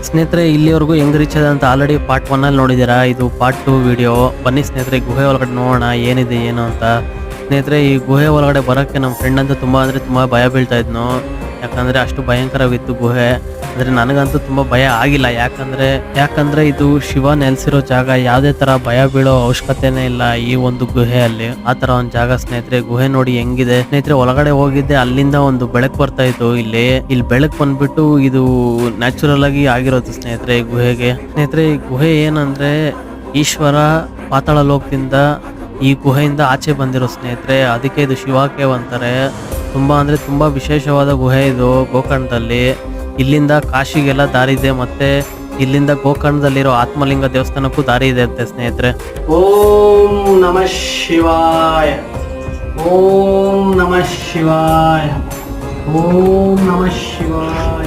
ಸ್ನೇಹಿತರೆ ಇಲ್ಲಿವರೆಗೂ ಹೆಂಗ್ ರೀಚ್ ಅದ ಅಂತ ಆಲ್ರೆಡಿ ಪಾರ್ಟ್ 1 ಅಲ್ಲಿ ನೋಡಿದ್ದೀರಾ. ಇದು ಪಾರ್ಟ್ 2 ವಿಡಿಯೋ. ಬನ್ನಿ ಸ್ನೇಹಿತರೆ ಗುಹೆ ಒಳಗಡೆ ನೋಡೋಣ ಏನಿದೆ ಏನು ಅಂತ. ಸ್ನೇಹಿತರೆ ಈ ಗುಹೆ ಒಳಗಡೆ ಬರೋಕ್ಕೆ ನಮ್ಮ ಫ್ರೆಂಡ್ ಅಂತೂ ತುಂಬಾ ಭಯ ಬೀಳ್ತಾ ಇದ್ನು. ಯಾಕಂದ್ರೆ ಅಷ್ಟು ಭಯಂಕರವಿತ್ತು ಗುಹೆ. ಆದರೆ ನನಗಂತೂ ತುಂಬಾ ಭಯ ಆಗಿಲ್ಲ. ಯಾಕಂದ್ರೆ ಇದು ಶಿವ ನೆಲೆಸಿರೋ ಜಾಗ. ಯಾವುದೇ ತರ ಭಯ ಬೀಳೋ ಅವಶ್ಯಕತೆನೇ ಇಲ್ಲ ಈ ಒಂದು ಗುಹೆಯಲ್ಲಿ. ಆ ತರ ಒಂದು ಜಾಗ ಸ್ನೇಹಿತರೆ. ಗುಹೆ ನೋಡಿ ಹೆಂಗಿದೆ ಸ್ನೇಹಿತರೆ. ಒಳಗಡೆ ಹೋಗಿದ್ದೆ, ಅಲ್ಲಿಂದ ಒಂದು ಬೆಳಕು ಬರ್ತಾ ಇತ್ತು. ಇಲ್ಲಿ ಬೆಳಕು ಬಂದ್ಬಿಟ್ಟು ಇದು ನ್ಯಾಚುರಲ್ ಆಗಿ ಆಗಿರೋದು ಸ್ನೇಹಿತರೆ ಈ ಗುಹೆಗೆ. ಸ್ನೇಹಿತರೆ ಈ ಗುಹೆ ಏನಂದ್ರೆ ಈಶ್ವರ ಪಾತಾಳ ಲೋಕದಿಂದ ಈ ಗುಹೆಯಿಂದ ಆಚೆ ಬಂದಿರೋ ಸ್ನೇಹಿತರೆ. ಅದಕ್ಕೆ ಇದು ಶಿವ ಕೇವ್ ಅಂತಾರೆ. ತುಂಬಾ ವಿಶೇಷವಾದ ಗುಹೆ ಇದು ಗೋಕರ್ಣದಲ್ಲಿ. ಇಲ್ಲಿಂದ ಕಾಶಿಗೆಲ್ಲ ದಾರಿ ಇದೆ, ಮತ್ತೆ ಇಲ್ಲಿಂದ ಗೋಕರ್ಣದಲ್ಲಿರೋ ಆತ್ಮಲಿಂಗ ದೇವಸ್ಥಾನಕ್ಕೂ ದಾರಿ ಇದೆ ಅಂತೆ ಸ್ನೇಹಿತರೆ. ಓಂ ನಮಃ ಶಿವಾಯ, ಓಂ ನಮಃ ಶಿವಾಯ, ಓಂ ನಮಃ ಶಿವಾಯ.